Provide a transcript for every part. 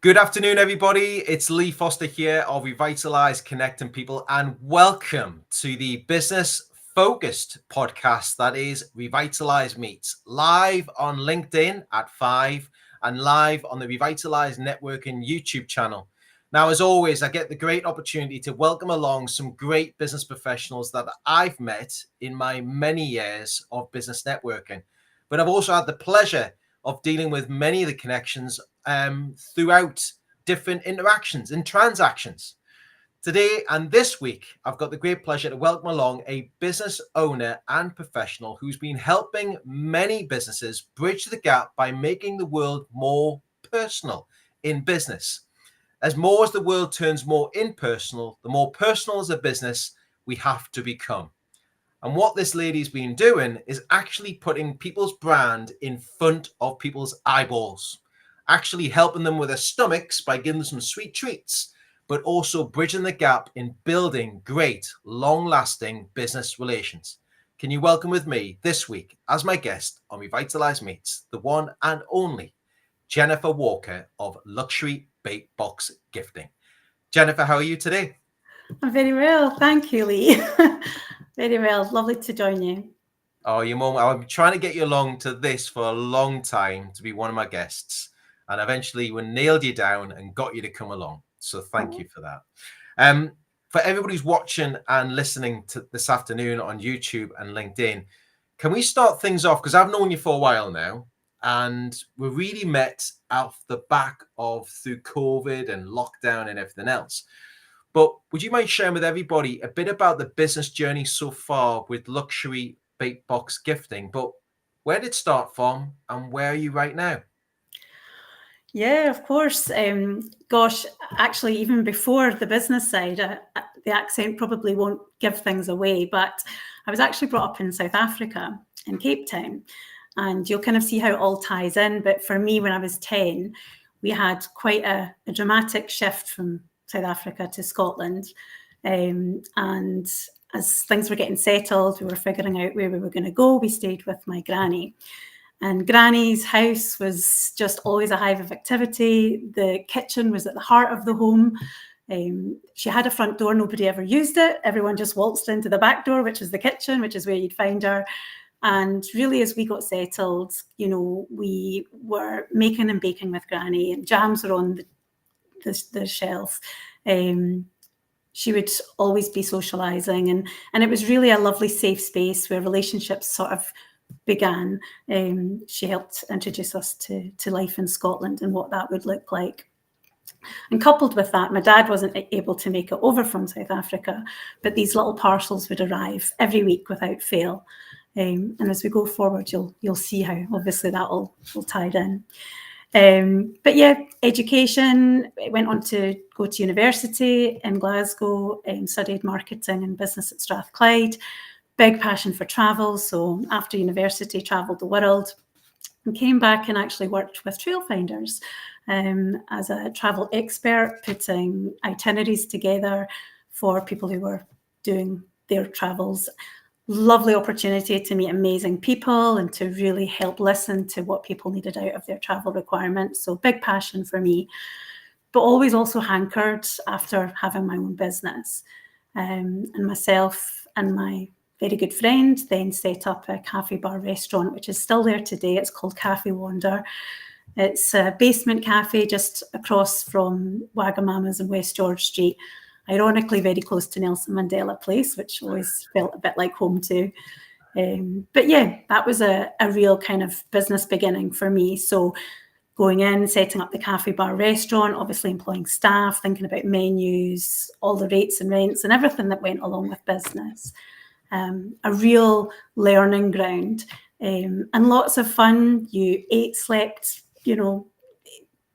Good afternoon, everybody. It's Lee Foster here of Revitalise, Connecting People, and welcome to the business-focused podcast that is Revitalise Meets, live on LinkedIn at 5 and live on the Revitalise Networking YouTube channel. Now, as always, I get the great opportunity to welcome along some great business professionals that I've met in my many years of business networking. But I've also had the pleasure of dealing with many of the connections throughout different interactions and transactions. Today and this week, I've got the great pleasure to welcome along a business owner and professional who's been helping many businesses bridge the gap by making the world more personal in business. As the world turns more impersonal, the more personal as a business we have to become. And what this lady's been doing is actually putting people's brand in front of people's eyeballs, actually helping them with their stomachs by giving them some sweet treats, but also bridging the gap in building great, long-lasting business relations. Can you welcome with me this week as my guest on Revitalise Meets, the one and only Jennifer Walker of Luxury BakeBox Gifting. Jennifer, how are you today? I'm very well, thank you, Lee. Very well, lovely to join you. Oh, your mum, I've been trying to get you along to this for a long time to be one of my guests. And eventually we nailed you down and got you to come along. So thank you for that. For everybody who's watching and listening to this afternoon on YouTube and LinkedIn, can we start things off? Because I've known you for a while now, and we really met off the back of through COVID and lockdown and everything else. But would you mind sharing with everybody a bit about the business journey so far with Luxury BakeBox Gifting? But where did it start from and where are you right now? Yeah, of course. Gosh, actually, even before the business side, the accent probably won't give things away, but I was actually brought up in South Africa, in Cape Town, and you'll kind of see how it all ties in. But for me, when I was 10, we had quite a dramatic shift from South Africa to Scotland. And as things were getting settled, we were figuring out where we were going to go. We stayed with my granny. And Granny's house was just always a hive of activity. The kitchen was at the heart of the home. She had a front door, nobody ever used it. Everyone just waltzed into the back door, which is the kitchen, which is where you'd find her. And really, as we got settled, we were making and baking with Granny, and jams were on the shelf. She would always be socialising, and it was really a lovely safe space where relationships sort of began. She helped introduce us to life in Scotland and what that would look like. And coupled with that, my dad wasn't able to make it over from South Africa, but these little parcels would arrive every week without fail. And as we go forward, you'll see how obviously that all tied in. But yeah, education, I went on to go to university in Glasgow, studied marketing and business at Strathclyde. Big passion for travel. So after university, travelled the world and came back and actually worked with Trailfinders as a travel expert, putting itineraries together for people who were doing their travels. Lovely opportunity to meet amazing people and to really help listen to what people needed out of their travel requirements. So big passion for me, but always also hankered after having my own business. And myself and my very good friend then set up a cafe bar restaurant, which is still there today. It's called Cafe Wander. It's a basement cafe just across from Wagamama's and West George Street. Ironically, very close to Nelson Mandela Place, which always felt a bit like home too. But yeah, that was a real kind of business beginning for me. So going in, setting up the cafe bar restaurant, obviously employing staff, thinking about menus, all the rates and rents and everything that went along with business. A real learning ground and lots of fun. You ate, slept,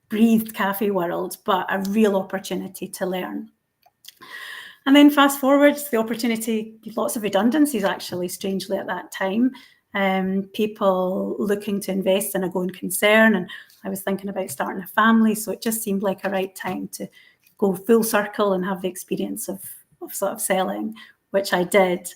breathed cafe world, but a real opportunity to learn. And then fast forward, the opportunity, lots of redundancies actually, strangely at that time. People looking to invest in a going concern, and I was thinking about starting a family, so it just seemed like a right time to go full circle and have the experience of sort of selling, which I did.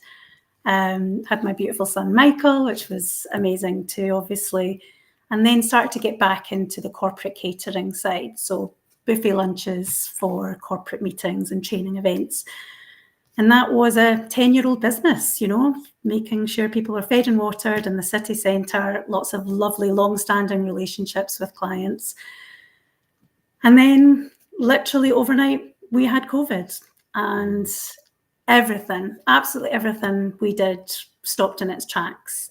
Had my beautiful son Michael, which was amazing too, obviously, and then started to get back into the corporate catering side. So buffet lunches for corporate meetings and training events. And that was a 10-year-old business, making sure people were fed and watered in the city centre, lots of lovely long-standing relationships with clients. And then literally overnight, we had COVID, and everything, absolutely everything we did stopped in its tracks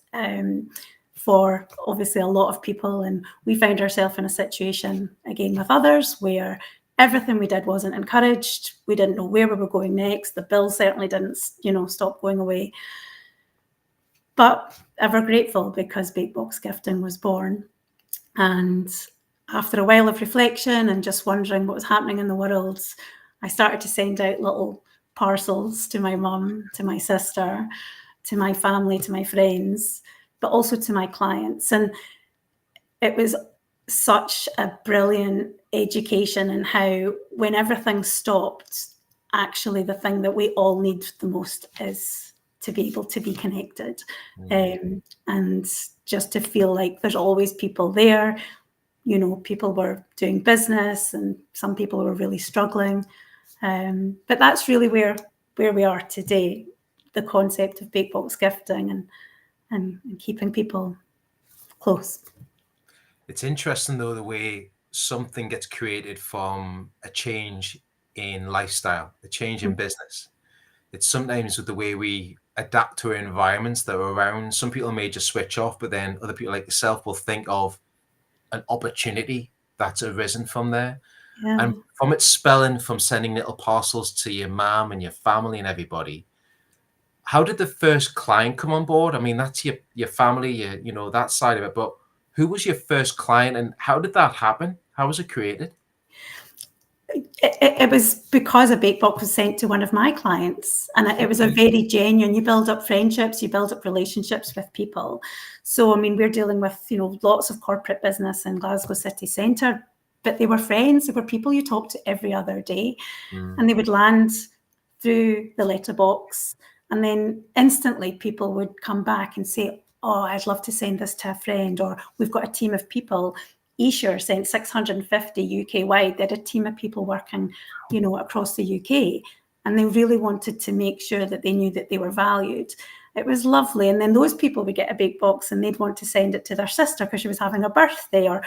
for obviously a lot of people. And we found ourselves in a situation again with others where everything we did wasn't encouraged. We didn't know where we were going next. The bill certainly didn't, stop going away. But ever grateful, because BakeBox Gifting was born. And after a while of reflection and just wondering what was happening in the world, I started to send out little parcels to my mum, to my sister, to my family, to my friends, but also to my clients. And it was such a brilliant education in how, when everything stopped, actually the thing that we all need the most is to be able to be connected, and just to feel like there's always people there. People were doing business and some people were really struggling. But that's really where we are today, the concept of BakeBox Gifting and keeping people close. It's interesting, though, the way something gets created from a change in lifestyle, a change in business. It's sometimes with the way we adapt to our environments that are around. Some people may just switch off, but then other people like yourself will think of an opportunity that's arisen from there. Yeah. And from its spelling, from sending little parcels to your mom and your family and everybody, how did the first client come on board? I mean, that's your family, that side of it. But who was your first client and how did that happen? How was it created? It was because a BakeBox was sent to one of my clients, and it was a very genuine. You build up friendships, you build up relationships with people. So, I mean, we're dealing with, lots of corporate business in Glasgow city centre, but they were friends. They were people you talked to every other day, and they would land through the letterbox, and then instantly people would come back and say, "Oh, I'd love to send this to a friend," or "We've got a team of people." Esure sent 650 UK wide. They had a team of people working, across the UK, and they really wanted to make sure that they knew that they were valued. It was lovely. And then those people would get a BakeBox and they'd want to send it to their sister because she was having a birthday, or,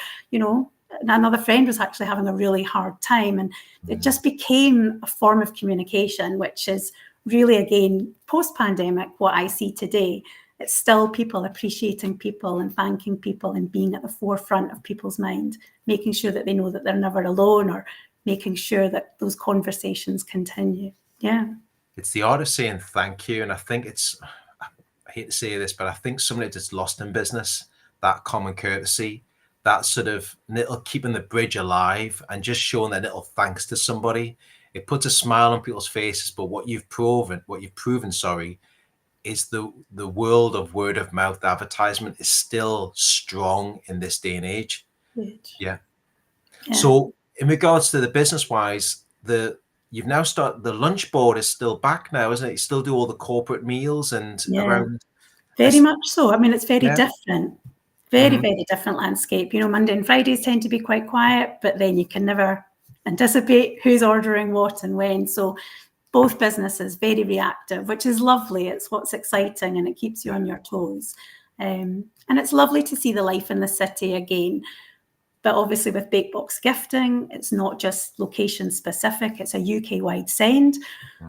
another friend was actually having a really hard time. And it just became a form of communication, which is really, again, post-pandemic, what I see today. It's still people appreciating people and thanking people and being at the forefront of people's mind, making sure that they know that they're never alone, or making sure that those conversations continue. Yeah. It's the art of saying thank you. And I think I hate to say this, but I think some of it is lost in business, that common courtesy, that sort of little keeping the bridge alive and just showing that little thanks to somebody. It puts a smile on people's faces. But what you've proven, is the world of word of mouth advertisement is still strong in this day and age. Yeah. So in regards to the business wise, you've now started, the lunch board is still back now, isn't it? You still do all the corporate meals and around. Very much so. I mean, it's very different. Very, Mhm. very different landscape. Monday and Fridays tend to be quite quiet, but then you can never anticipate who's ordering what and when. So both businesses very reactive, which is lovely. It's what's exciting and it keeps you on your toes. And it's lovely to see the life in the city again. But obviously with BakeBox Gifting, it's not just location specific, it's a UK-wide send,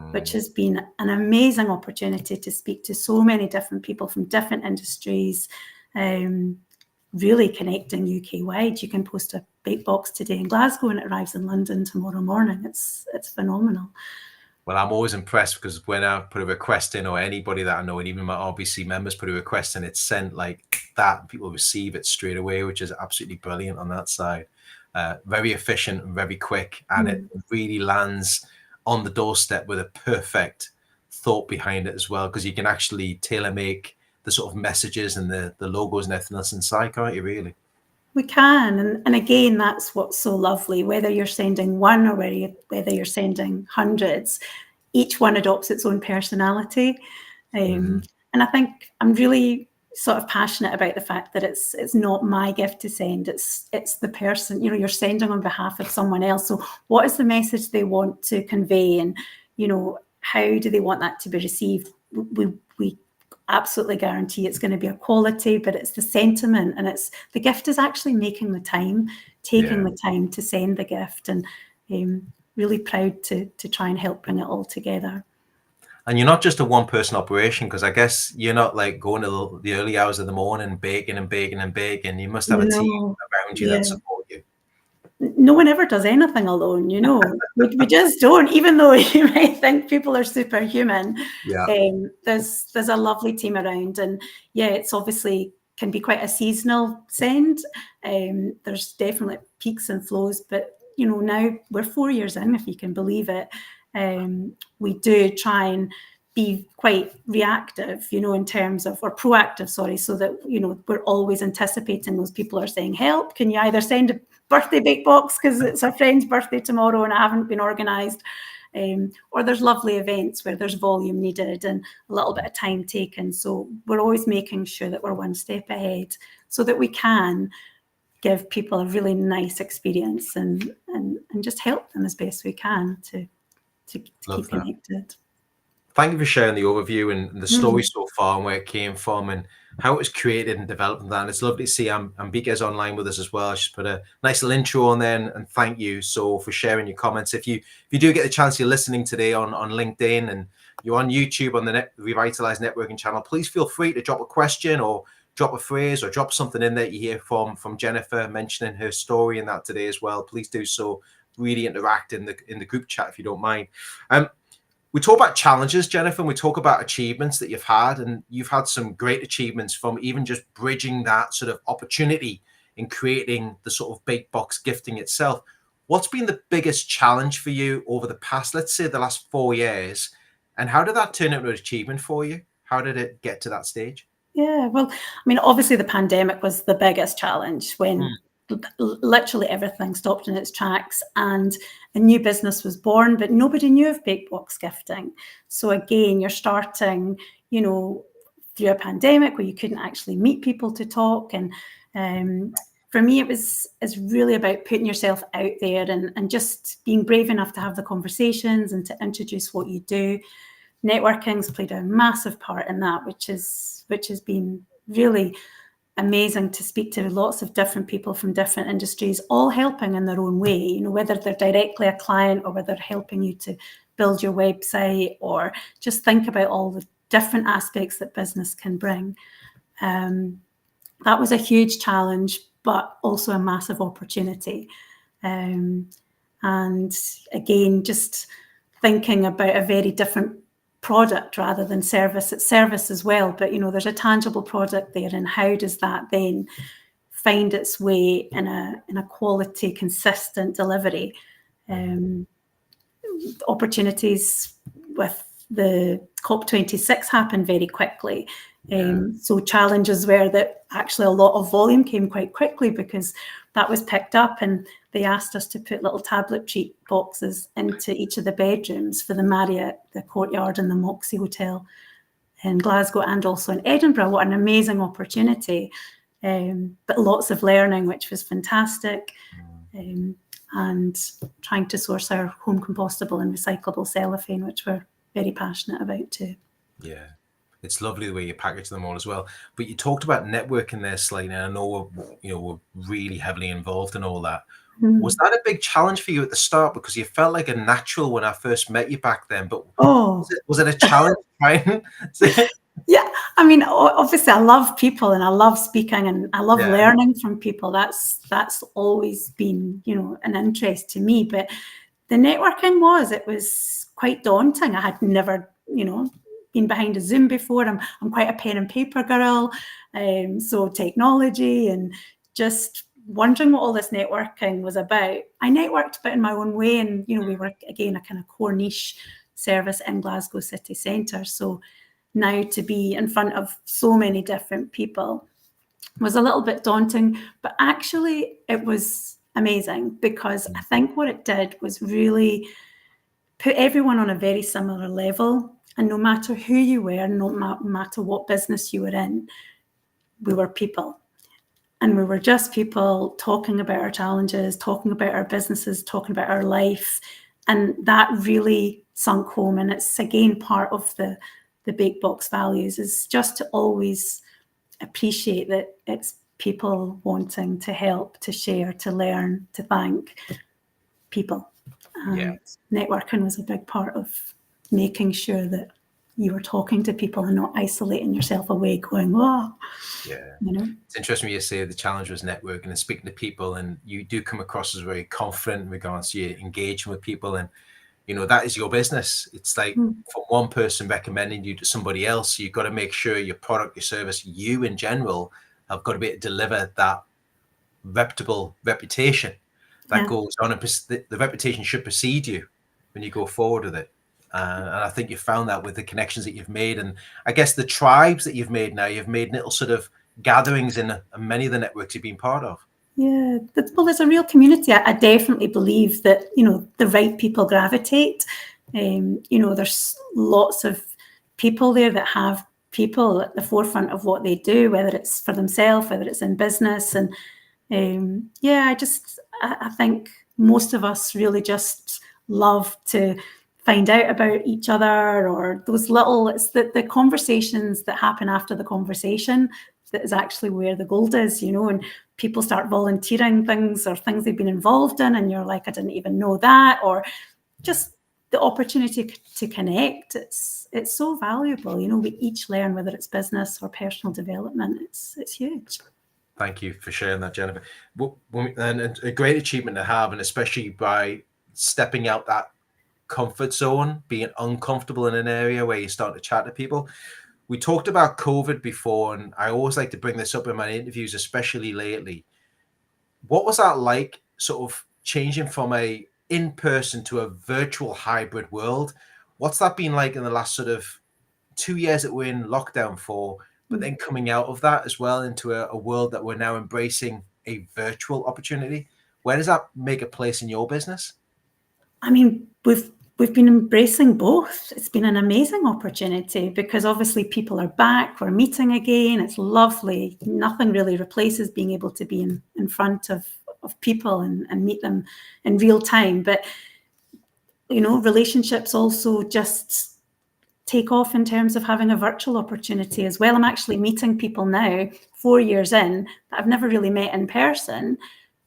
which has been an amazing opportunity to speak to so many different people from different industries, really connecting UK-wide. You can post a BakeBox today in Glasgow and it arrives in London tomorrow morning. It's phenomenal. Well, I'm always impressed because when I put a request in, or anybody that I know, and even my RBC members put a request in, it's sent like that. People receive it straight away, which is absolutely brilliant on that side. Very efficient and very quick. And it really lands on the doorstep with a perfect thought behind it as well, because you can actually tailor make the sort of messages and the logos and everything else inside, can't you, really? We can. And again, that's what's so lovely, whether you're sending one or whether you're sending hundreds, each one adopts its own personality. And I think I'm really sort of passionate about the fact that it's not my gift to send, it's the person, you're sending on behalf of someone else. So what is the message they want to convey, and how do they want that to be received? We absolutely guarantee it's going to be a quality, but it's the sentiment, and it's the gift is actually taking the time to send the gift, and really proud to try and help bring it all together. And you're not just a one-person operation, because I guess you're not like going to the early hours of the morning baking and baking and baking. You must have a team around you that support you. No one ever does anything alone, we just don't, even though you might think people are superhuman. There's a lovely team around, and it's obviously can be quite a seasonal send. There's definitely peaks and flows, but now we're 4 years in, if you can believe it. We do try and be quite reactive, in terms of, or proactive, sorry, so that, we're always anticipating those people are saying, help, can you either send a birthday BakeBox because it's a friend's birthday tomorrow and I haven't been organised, or there's lovely events where there's volume needed and a little bit of time taken. So we're always making sure that we're one step ahead so that we can give people a really nice experience and just help them as best we can to keep connected. Thank you for sharing the overview and the story so far, and where it came from and how it was created and developed. And it's lovely to see Ambika's online with us as well. She's put a nice little intro on there, and thank you so for sharing your comments. If you do get the chance, you're listening today on LinkedIn and you're on YouTube on the Revitalise Networking channel, please feel free to drop a question or drop a phrase or drop something in there you hear from Jennifer mentioning her story and that today as well. Please do so. Really interact in the group chat if you don't mind. We talk about challenges, Jennifer, and we talk about achievements that you've had, and you've had some great achievements from even just bridging that sort of opportunity in creating the sort of BakeBox gifting itself. What's been the biggest challenge for you over the past, let's say, the last 4 years, and how did that turn into an achievement for you? How did it get to that stage? Yeah, well, obviously the pandemic was the biggest challenge when literally everything stopped in its tracks and a new business was born, but nobody knew of BakeBox gifting. So again, you're starting, through a pandemic where you couldn't actually meet people to talk. And for me, it's really about putting yourself out there and just being brave enough to have the conversations and to introduce what you do. Networking's played a massive part in that, which has been really amazing to speak to lots of different people from different industries, all helping in their own way, whether they're directly a client or whether they're helping you to build your website or just think about all the different aspects that business can bring. That was a huge challenge, but also a massive opportunity. And again, just thinking about a very different product rather than service. It's service as well, but there's a tangible product there, and how does that then find its way in a quality, consistent delivery? Opportunities with the COP26 happened very quickly. So challenges were that actually a lot of volume came quite quickly because that was picked up, and they asked us to put little tablet treat boxes into each of the bedrooms for the Marriott, the Courtyard and the Moxie Hotel in Glasgow and also in Edinburgh. What an amazing opportunity. But lots of learning, which was fantastic. And trying to source our home compostable and recyclable cellophane, which we're very passionate about too. Yeah. It's lovely the way you package them all as well. But you talked about networking there slightly, and I know we're really heavily involved in all that. Was that a big challenge for you at the start? Because you felt like a natural when I first met you back then, but was it a challenge trying? Yeah, obviously I love people and I love speaking and I love learning from people. That's always been, an interest to me. But the networking was quite daunting. I had never, been behind a Zoom before. I'm quite a pen and paper girl. So technology and just wondering what all this networking was about. I networked a bit in my own way, and we were again a kind of core niche service in Glasgow city centre. So now to be in front of so many different people was a little bit daunting, but actually it was amazing because I think what it did was really put everyone on a very similar level. And no matter who you were, no matter what business you were in, we were people. And we were just people talking about our challenges, talking about our businesses, talking about our life. And that really sunk home. And it's, again, part of the BakeBox values, is just to always appreciate that it's people wanting to help, to share, to learn, to thank people. And networking was a big part of making sure that you were talking to people and not isolating yourself away going, oh, It's interesting when you say the challenge was networking and speaking to people, and you do come across as very confident in regards to your engagement with people, and that is your business. It's like from one person recommending you to somebody else, you've got to make sure your product, your service, you in general have got to be able to deliver that reputable reputation that goes on, and the reputation should precede you when you go forward with it. And I think you found that with the connections that you've made, and I guess the tribes that you've made now. You've made little sort of gatherings in many of the networks you've been part of. Yeah, well, there's a real community. I definitely believe that, the right people gravitate. There's lots of people there that have people at the forefront of what they do, whether it's for themselves, whether it's in business. And I think most of us really just love to find out about each other, or those little, it's the conversations that happen after the conversation that is actually where the gold is, and people start volunteering things or things they've been involved in, and you're like, I didn't even know that, or just the opportunity to connect. It's so valuable. We each learn, whether it's business or personal development. It's huge. Thank you for sharing that, Jennifer. And a great achievement to have, and especially by stepping out that comfort zone, being uncomfortable in an area where you start to chat to people. We talked about COVID before, and I always like to bring this up in my interviews, especially lately. What was that like, sort of changing from a in-person to a virtual hybrid world? What's that been like in the last sort of 2 years that we're in lockdown for, but then coming out of that as well into a world that we're now embracing a virtual opportunity? Where does that make a place in your business? I mean, we've been embracing both. It's been an amazing opportunity because obviously people are back, we're meeting again. It's lovely. Nothing really replaces being able to be in front of people and meet them in real time. But, relationships also just take off in terms of having a virtual opportunity as well. I'm actually meeting people now, 4 years in, that I've never really met in person.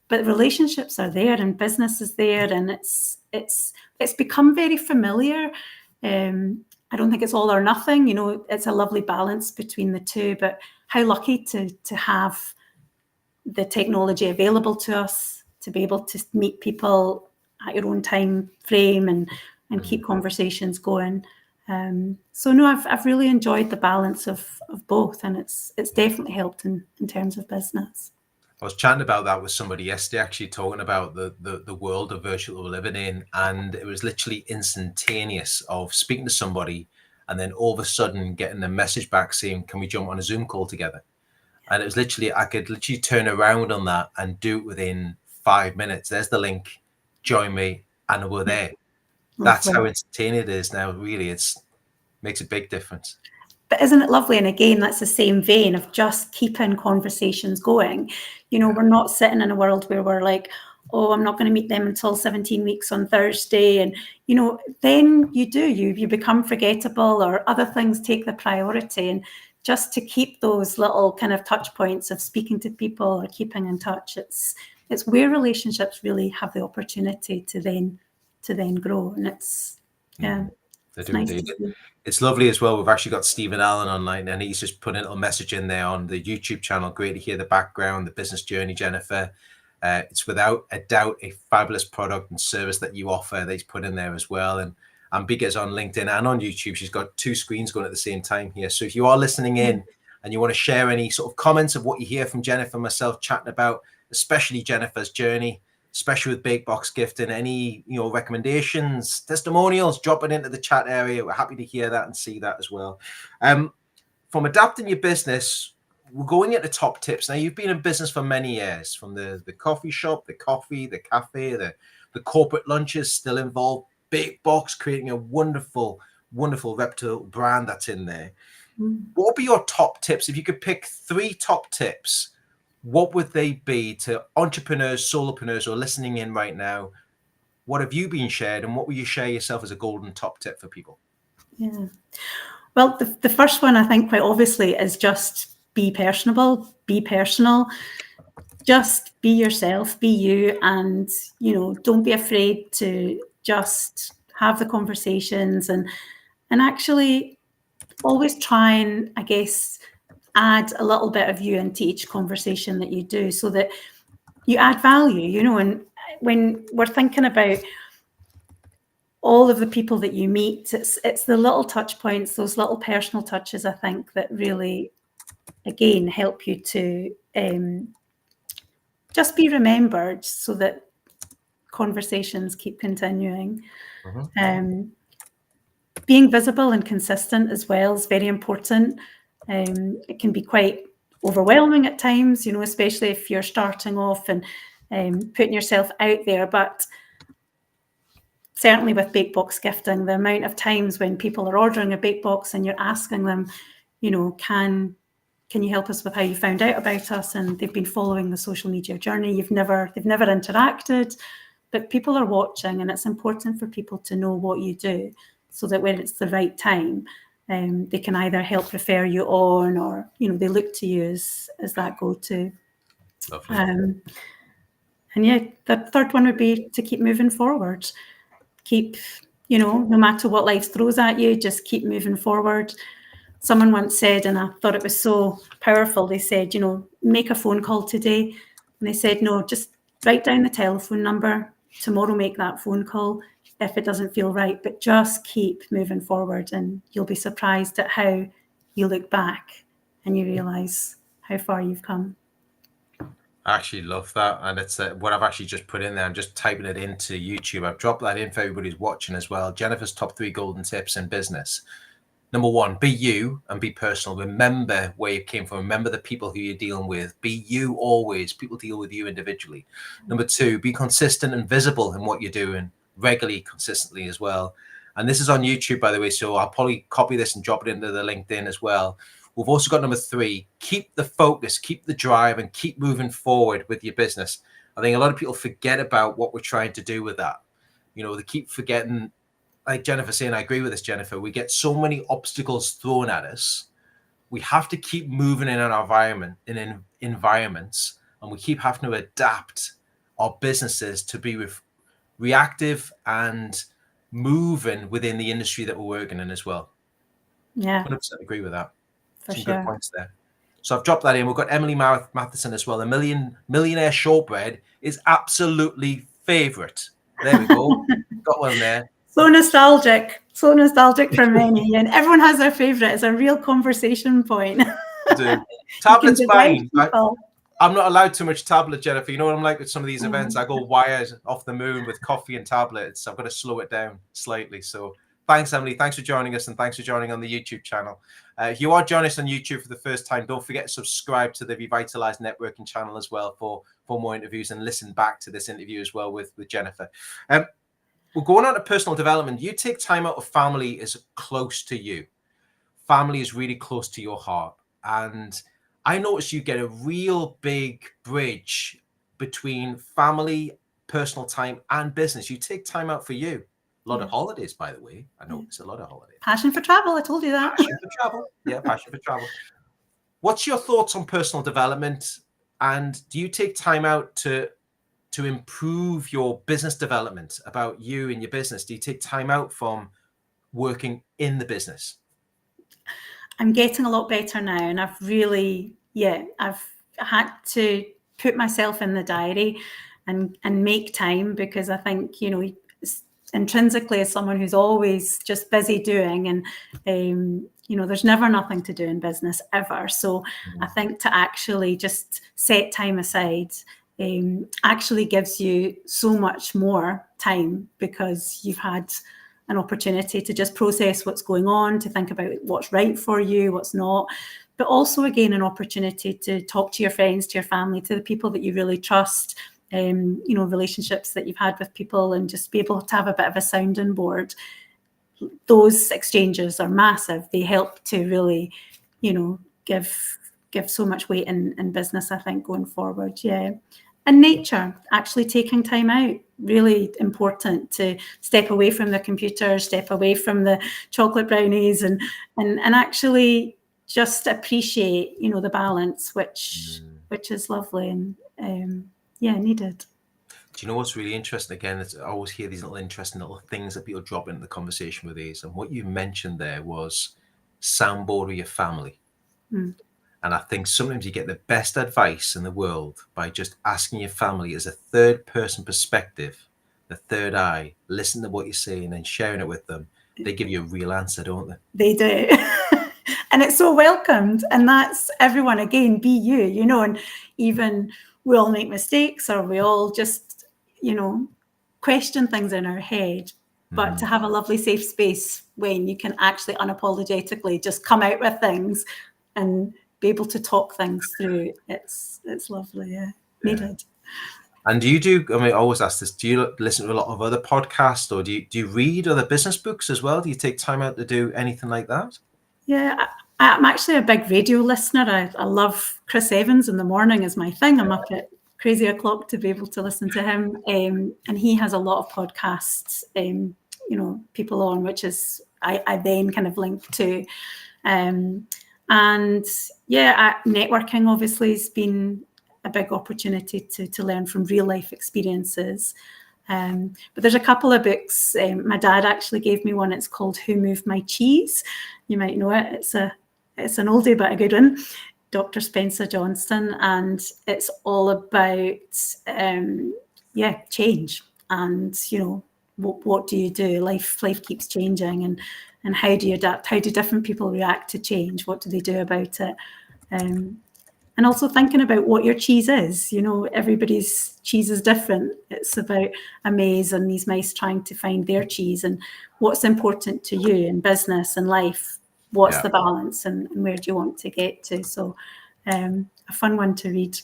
But relationships are there and business is there, and it's become very familiar. I don't think it's all or nothing. It's a lovely balance between the two. But how lucky to have the technology available to us to be able to meet people at your own time frame and keep conversations going. So no, I've really enjoyed the balance of both, and it's definitely helped in terms of business. I was chatting about that with somebody yesterday, actually talking about the world of virtual we're living in, and it was literally instantaneous of speaking to somebody and then all of a sudden getting a message back saying, can we jump on a Zoom call together? And it was literally, I could literally turn around on that and do it within 5 minutes. There's the link, join me, and we're there. That's how instantaneous it is now. Really, it's makes a big difference. But isn't it lovely? And again, that's the same vein of just keeping conversations going. We're not sitting in a world where we're like, oh, I'm not going to meet them until 17 weeks on Thursday. And, then you become forgettable, or other things take the priority. And just to keep those little kind of touch points of speaking to people or keeping in touch, it's where relationships really have the opportunity to then grow. And it's, They do indeed. It's lovely as well. We've actually got Stephen Allen online, and he's just put a little message in there on the YouTube channel. Great to hear the background, the business journey, Jennifer. It's without a doubt a fabulous product and service that you offer that he's put in there as well. And Ambika's on LinkedIn and on YouTube. She's got 2 screens going at the same time here. So if you are listening in and you want to share any sort of comments of what you hear from Jennifer and myself chatting about, especially Jennifer's journey, especially with BakeBox gifting, any recommendations, testimonials, drop it into the chat area. We're happy to hear that and see that as well. From adapting your business, we're going into top tips. Now, you've been in business for many years, from the coffee shop, the coffee, the cafe, the corporate lunches still involved, BakeBox, creating a wonderful, wonderful reputable brand that's in there. What would be your top tips? If you could pick 3 top tips, what would they be to entrepreneurs, solopreneurs who are listening in right now? What have you been shared, and what will you share yourself as a golden top tip for people? Yeah. Well, the first one, I think, quite obviously, is just be personable, be personal. Just be yourself, be you, and, don't be afraid to just have the conversations and actually always try and, I guess, add a little bit of you into each conversation that you do so that you add value, and when we're thinking about all of the people that you meet, it's the little touch points, those little personal touches, I think, that really, again, help you to just be remembered so that conversations keep continuing. Being visible and consistent as well is very important. It can be quite overwhelming at times, especially if you're starting off and putting yourself out there. But certainly with BakeBox gifting, the amount of times when people are ordering a BakeBox and you're asking them, can you help us with how you found out about us? And they've been following the social media journey. They've never interacted, but people are watching, and it's important for people to know what you do so that when it's the right time, they can either help refer you on, or, they look to you as that go-to. And yeah, the third one would be to keep moving forward. Keep, no matter what life throws at you, just keep moving forward. Someone once said, and I thought it was so powerful, they said, make a phone call today. And they said, no, just write down the telephone number. Tomorrow, make that phone call if it doesn't feel right, but just keep moving forward, and you'll be surprised at how you look back and you realise how far you've come. I actually love that. And it's what I've actually just put in there. I'm just typing it into YouTube. I've dropped that in for everybody who's watching as well. Jennifer's top 3 golden tips in business. Number 1, be you and be personal. Remember where you came from. Remember the people who you're dealing with. Be you always. People deal with you individually. Number 2, be consistent and visible in what you're doing, regularly, consistently as well. And this is on YouTube, by the way, so I'll probably copy this and drop it into the LinkedIn as well. We've also got number 3, keep the focus, keep the drive, and keep moving forward with your business. I think a lot of people forget about what we're trying to do with that. They keep forgetting. Like Jennifer saying, I agree with this, Jennifer. We get so many obstacles thrown at us. We have to keep moving in our environments, and we keep having to adapt our businesses to be reactive and moving within the industry that we're working in as well. Yeah, 100% agree with that. Some sure. Good points there. So I've dropped that in. We've got Emily Matheson as well. The millionaire shortbread is absolutely favorite. There we go. Got one there. So nostalgic for many, and everyone has their favorite. It's a real conversation point. Tablet's fine. I'm not allowed too much tablet, Jennifer. You know what I'm like with some of these events? I go wired off the moon with coffee and tablets. I've got to slow it down slightly. So thanks, Emily. Thanks for joining us, and thanks for joining on the YouTube channel. If you are joining us on YouTube for the first time, don't forget to subscribe to the Revitalise networking channel as well for more interviews, and listen back to this interview as well with Jennifer. We're going on to personal development. You take time out of family is close to you. Family is really close to your heart. And I notice you get a real big bridge between family, personal time, and business. You take time out for you. A lot of holidays, by the way. I know it's a lot of holidays. Passion for travel. I told you that. Passion for travel. Yeah, passion for travel. What's your thoughts on personal development? And do you take time out to improve your business development, about you and your business? Do you take time out from working in the business? I'm getting a lot better now, and I've had to put myself in the diary and make time, because I think, intrinsically, as someone who's always just busy doing, and there's never nothing to do in business ever. So I think to actually just set time aside actually gives you so much more time, because you've had an opportunity to just process what's going on, to think about what's right for you, what's not, but also, again, an opportunity to talk to your friends, to your family, to the people that you really trust, relationships that you've had with people, and just be able to have a bit of a sounding board. those exchanges are massive. They help to really, give so much weight in business, I think, going forward. Yeah. And nature, actually taking time out, really important to step away from the computer, step away from the chocolate brownies, and actually just appreciate, the balance, which is lovely and needed. Do you know what's really interesting? Again, I always hear these little interesting little things that people drop into the conversation with these. And what you mentioned there was soundboard with your family. And I think sometimes you get the best advice in the world by just asking your family as a third person perspective, the third eye, listen to what you're saying and sharing it with them. They give you a real answer, don't they? They do. And it's so welcomed. And that's everyone, again, be you, and even we all make mistakes, or we all just, question things in our head. But to have a lovely safe space when you can actually unapologetically just come out with things and be able to talk things through, it's lovely. Yeah. Needed. And do you do, I always ask this, do you listen to a lot of other podcasts, or do you read other business books as well? Do you take time out to do anything like that? Yeah, I'm actually a big radio listener. I love Chris Evans in the morning is my thing. I'm up at crazy o'clock to be able to listen to him. And he has a lot of podcasts, people on, which is I then kind of link to. And networking obviously has been a big opportunity to learn from real life experiences. But there's a couple of books. My dad actually gave me one. It's called Who Moved My Cheese? You might know it. It's an oldie but a good one. Dr. Spencer Johnston, and it's all about change and what do you do? Life keeps changing, and how do you adapt? How do different people react to change? What do they do about it? And also thinking about what your cheese is. Everybody's cheese is different. It's about a maze and these mice trying to find their cheese, and what's important to you in business and life. What's the balance, and where do you want to get to? So a fun one to read.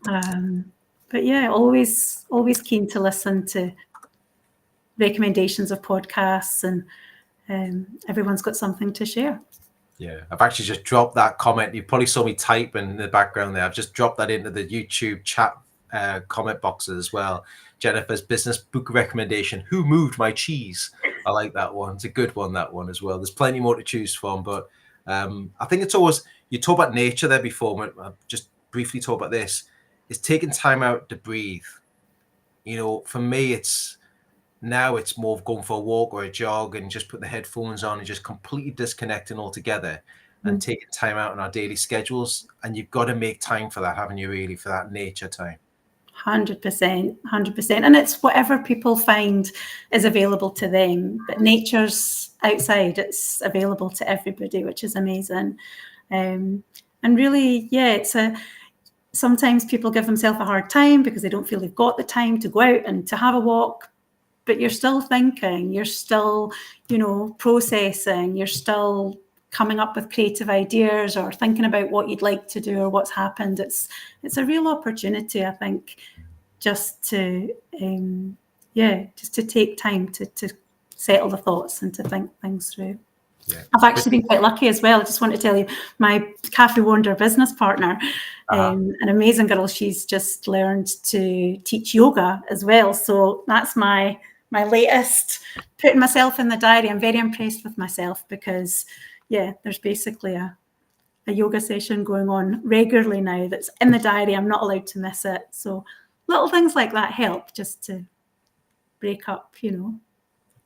But yeah, always keen to listen to recommendations of podcasts, and everyone's got something to share. Yeah, I've actually just dropped that comment. You probably saw me type in the background there. I've just dropped that into the YouTube chat comment boxes as well. Jennifer's business book recommendation, Who Moved My Cheese? I like that one. It's a good one, that one as well. There's plenty more to choose from, but I think it's always, you talk about nature there before, I'll just briefly talk about this, is taking time out to breathe. For me, it's more of going for a walk or a jog and just putting the headphones on and just completely disconnecting altogether and taking time out in our daily schedules. And you've got to make time for that, haven't you, really, for that nature time? 100%. And it's whatever people find is available to them. But nature's outside, it's available to everybody, which is amazing. And really, sometimes people give themselves a hard time because they don't feel they've got the time to go out and to have a walk. But you're still thinking, you're still, processing, you're still coming up with creative ideas or thinking about what you'd like to do or what's happened. It's a real opportunity, I think, just to take time to settle the thoughts and to think things through. Yeah. I've actually been quite lucky as well. I just want to tell you, my Cafe Wonder business partner, an amazing girl, she's just learned to teach yoga as well. So that's my latest, putting myself in the diary. I'm very impressed with myself because, there's basically a yoga session going on regularly now that's in the diary. I'm not allowed to miss it. So little things like that help just to break up,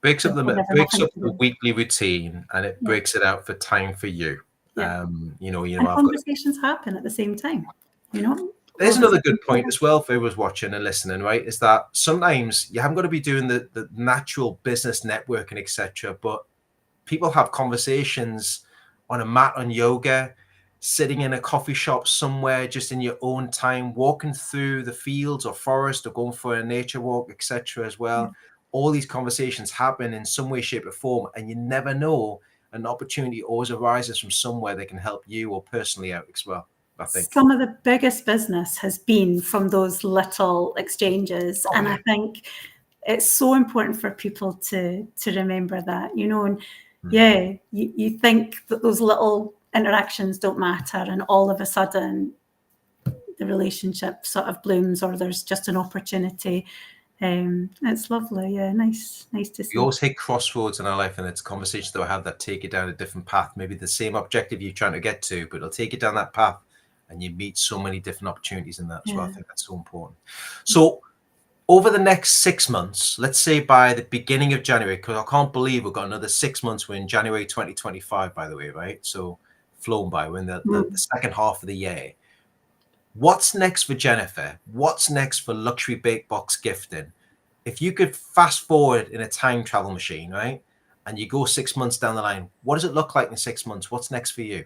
breaks up the weekly routine, and it breaks it out for time for you. And conversations happen at the same time, There's another good point as well for whoever's watching and listening, right? Is that sometimes you haven't got to be doing the natural business networking, etc. But people have conversations on a mat on yoga, sitting in a coffee shop somewhere, just in your own time, walking through the fields or forest or going for a nature walk, etc. as well. Yeah. All these conversations happen in some way, shape or form, and you never know, an opportunity always arises from somewhere that can help you or personally out as well. I think some of the biggest business has been from those little exchanges. I think it's so important for people to remember that, you know, and yeah, you think that those little interactions don't matter, and all of a sudden the relationship sort of blooms, or there's just an opportunity. It's lovely. Yeah, nice to see. We always hit crossroads in our life, and it's conversations that I have that take you down a different path, maybe the same objective you're trying to get to, but it'll take you down that path, and you meet so many different opportunities in that as well. I think that's so important. So over the next 6 months, let's say by the beginning of January, because I can't believe we've got another 6 months. We're in January 2025, by the way, right? So flown by. We're in the second half of the year. What's next for Jennifer? What's next for Luxury BakeBox Gifting? If you could fast forward in a time travel machine, right, and you go 6 months down the line, what does it look like in 6 months? What's next for you?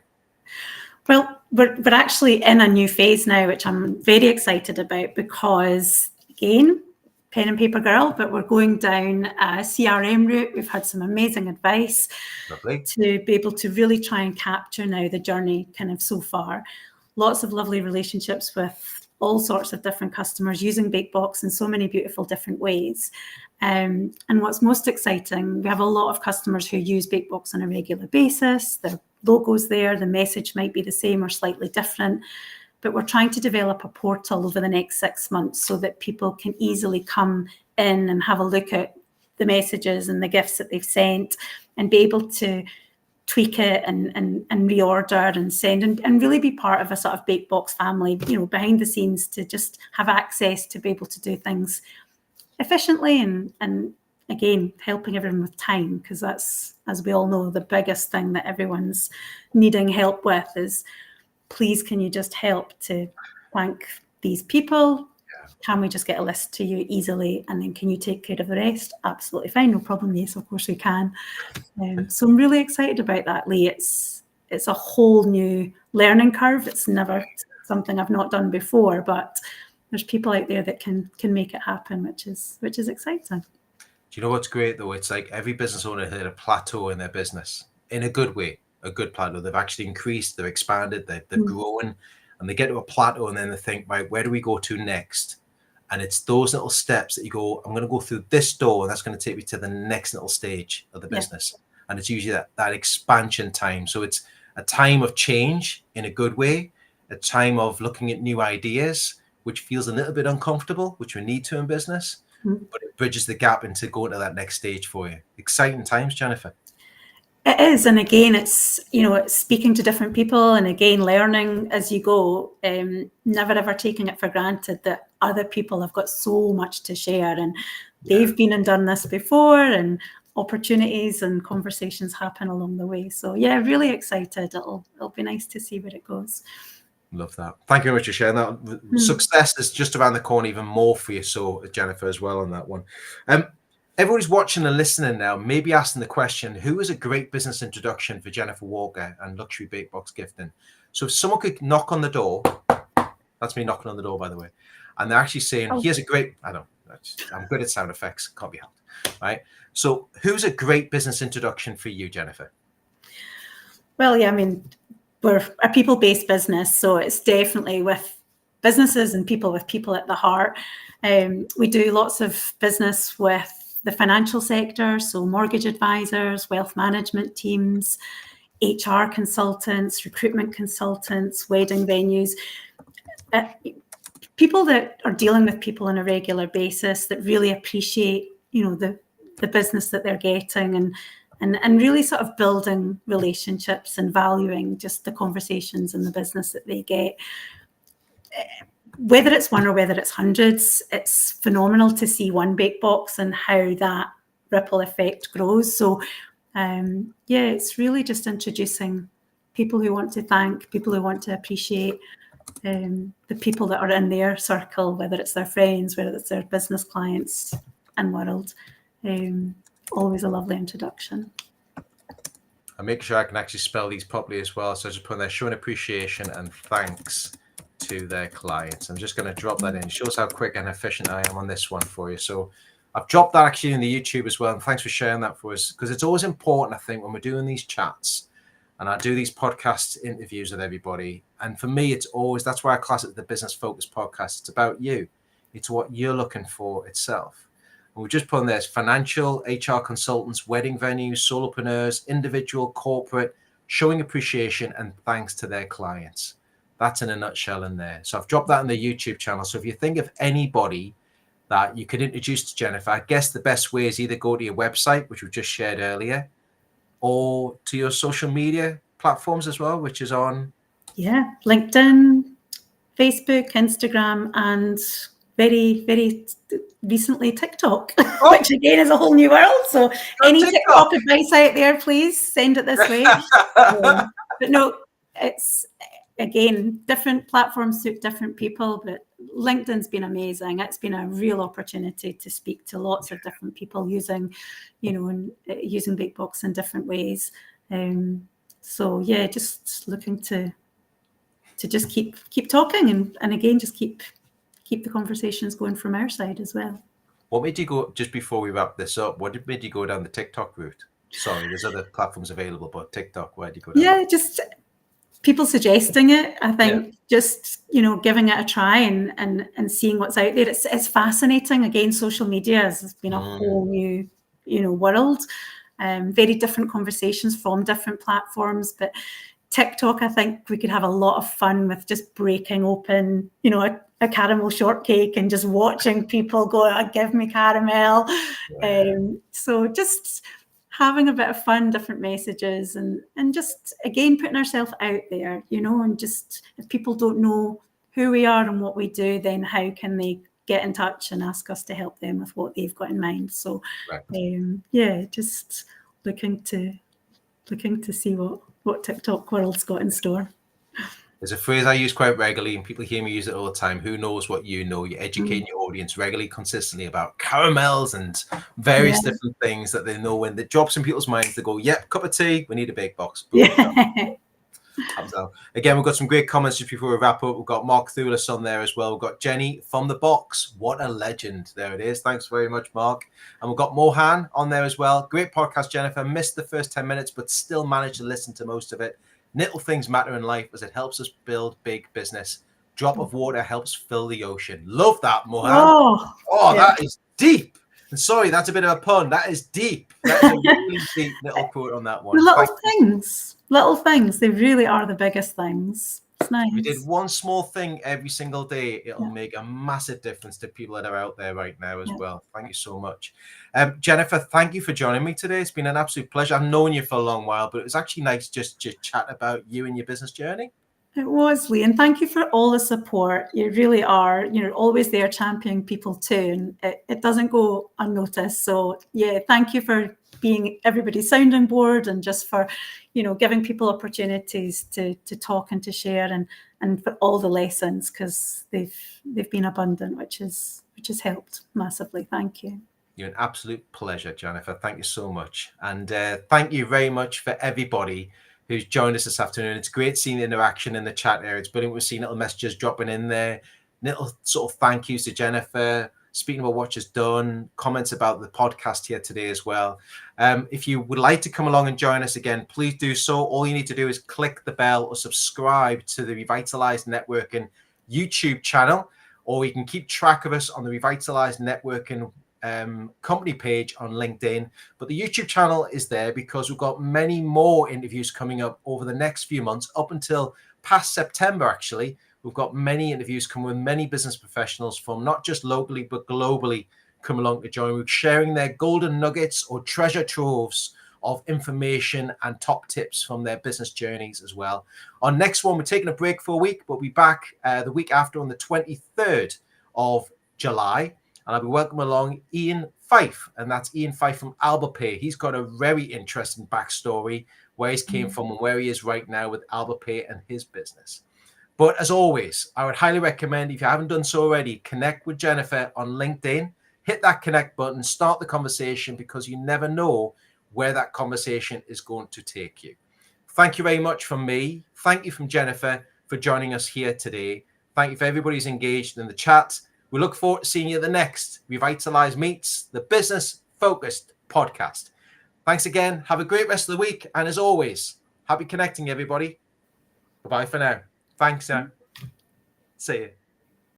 Well, we're actually in a new phase now, which I'm very excited about, because again, pen and paper girl, but we're going down a CRM route. We've had some amazing advice. Lovely. To be able to really try and capture now the journey kind of so far. Lots of lovely relationships with all sorts of different customers using BakeBox in so many beautiful different ways. And what's most exciting, we have a lot of customers who use BakeBox on a regular basis. The logo's there, the message might be the same or slightly different, but we're trying to develop a portal over the next 6 months so that people can easily come in and have a look at the messages and the gifts that they've sent, and be able to tweak it and reorder and send, and really be part of a sort of BakeBox family, you know, behind the scenes, to just have access to be able to do things efficiently, and again, helping everyone with time, because that's, as we all know, the biggest thing that everyone's needing help with is, please, can you just help to thank these people? Can we just get a list to you easily, and then can you take care of the rest? Absolutely fine, no problem. Yes, of course we can. So I'm really excited about that, Lee. It's a whole new learning curve. It's never something I've not done before, but there's people out there that can make it happen, which is exciting. Do you know what's great though? It's like every business owner hit a plateau in their business, in a good way, a good plateau. They've actually increased, they've expanded, they've grown, and they get to a plateau, and then they think, right, where do we go to next? And it's those little steps that you go, I'm going to go through this door, and that's going to take me to the next little stage of the business. And it's usually that expansion time. So it's a time of change in a good way, a time of looking at new ideas, which feels a little bit uncomfortable, which we need to in business, but it bridges the gap into going to that next stage for you. Exciting times, Jennifer. It is, and again, it's, you know, it's speaking to different people, and again, learning as you go. Never ever taking it for granted that other people have got so much to share, and they've been and done this before, and opportunities and conversations happen along the way. So yeah, really excited. It'll be nice to see where it goes. Love that. Thank you very much for sharing that. Success is just around the corner, even more for you, so Jennifer, as well, on that one. Everybody's watching and listening now, maybe asking the question, who is a great business introduction for Jennifer Walker and Luxury BakeBox Gifting? So if someone could knock on the door, that's me knocking on the door, by the way, and they're actually saying, here's a great, I'm good at sound effects, can't be helped, right? So who's a great business introduction for you, Jennifer? Well, yeah, I mean, we're a people-based business, so it's definitely with businesses and people, with people at the heart. We do lots of business with the financial sector, so mortgage advisors, wealth management teams, HR consultants, recruitment consultants, wedding venues, people that are dealing with people on a regular basis, that really appreciate, you know, the business that they're getting, and really sort of building relationships and valuing just the conversations and the business that they get. Whether it's one or whether it's hundreds, it's phenomenal to see one BakeBox and how that ripple effect grows. So it's really just introducing people who want to thank, people who want to appreciate, the people that are in their circle, whether it's their friends, whether it's their business clients and world. Always a lovely introduction. And make sure I can actually spell these properly as well. So I just put in there, showing appreciation and thanks to their clients. I'm just going to drop that in. It shows how quick and efficient I am on this one for you. So I've dropped that actually in the YouTube as well. And thanks for sharing that for us, because it's always important, I think, when we're doing these chats and I do these podcast interviews with everybody. And for me, it's always, that's why I class it the Business Focus podcast. It's about you. It's what you're looking for itself. And we've just put on there financial, HR consultants, wedding venues, solopreneurs, individual, corporate, showing appreciation and thanks to their clients. That's in a nutshell in there. So I've dropped that in the YouTube channel. So if you think of anybody that you could introduce to Jennifer, I guess the best way is either go to your website, which we've just shared earlier, or to your social media platforms as well, which is on... Yeah, LinkedIn, Facebook, Instagram, and very, very recently TikTok, which again is a whole new world. So any TikTok advice out there, please send it this way. But no, it's, again, different platforms suit different people, but LinkedIn's been amazing. It's been a real opportunity to speak to lots of different people using, and using BakeBox in different ways. So yeah, just looking to just keep talking and again just keep the conversations going from our side as well. What made you go, just before we wrap this up, what made you go down the TikTok route? Sorry, there's other platforms available, but TikTok, why did you go down? Yeah, just people suggesting it. I think just giving it a try and seeing what's out there. It's fascinating. Again, social media has been a whole new world. Very different conversations from different platforms, but TikTok, I think we could have a lot of fun with just breaking open, a caramel shortcake and just watching people go, give me caramel. Yeah. So just having a bit of fun, different messages, and just, again, putting ourselves out there, and just, if people don't know who we are and what we do, then how can they get in touch and ask us to help them with what they've got in mind? So, right. Just looking to see what TikTok world's got in store. There's a phrase I use quite regularly, and people hear me use it all the time. Who knows what you know? You educate your audience regularly, consistently about caramels and various different things that they know. When it drops in people's minds, they go, yep, cup of tea, we need a BakeBox. Again, we've got some great comments just before we wrap up. We've got Mark Thulis on there as well. We've got Jenny from the box. What a legend. There it is. Thanks very much, Mark. And we've got Mohan on there as well. Great podcast, Jennifer. Missed the first 10 minutes, but still managed to listen to most of it. Little things matter in life as it helps us build big business. Drop of water helps fill the ocean. Love that, Mohan. That is deep. And sorry, that's a bit of a pun. That is deep. That is a really deep little quote on that one. Little things. They really are the biggest things. It's nice. If we did one small thing every single day, it'll make a massive difference to people that are out there right now as well. Thank you so much. Jennifer, thank you for joining me today. It's been an absolute pleasure. I've known you for a long while, but it was actually nice just to chat about you and your business journey. It was, Lee, and thank you for all the support. You really are, always there championing people too, and it doesn't go unnoticed. So yeah, thank you for being everybody's sounding board and just for, giving people opportunities to talk and to share and for all the lessons, because they've been abundant, which has helped massively. Thank you. You're an absolute pleasure, Jennifer. Thank you so much. And thank you very much for everybody who's joined us this afternoon. It's great seeing the interaction in the chat area. It's brilliant. We've seen little messages dropping in there, little sort of thank yous to Jennifer, speaking about what she's done, comments about the podcast here today as well. If you would like to come along and join us again, please do so. All you need to do is click the bell or subscribe to the Revitalise Networking YouTube channel, or you can keep track of us on the Revitalise Networking company page on LinkedIn. But the YouTube channel is there because we've got many more interviews coming up over the next few months, up until past September, actually. We've got many interviews coming with many business professionals from not just locally, but globally come along to join. We're sharing their golden nuggets or treasure troves of information and top tips from their business journeys as well. Our next one, we're taking a break for a week, but we'll be back the week after on the 23rd of July. And I'll be welcoming along Ian Fife, and that's Ian Fife from AlbaPay. He's got a very interesting backstory, where he came from and where he is right now with AlbaPay and his business. But as always, I would highly recommend, if you haven't done so already, connect with Jennifer on LinkedIn, hit that connect button, start the conversation, because you never know where that conversation is going to take you. Thank you very much from me. Thank you from Jennifer for joining us here today. Thank you for everybody who's engaged in the chat. We look forward to seeing you at the next Revitalise Meets, the Business Focused podcast. Thanks again. Have a great rest of the week. And as always, happy connecting, everybody. Bye-bye for now. Thanks, now. See you.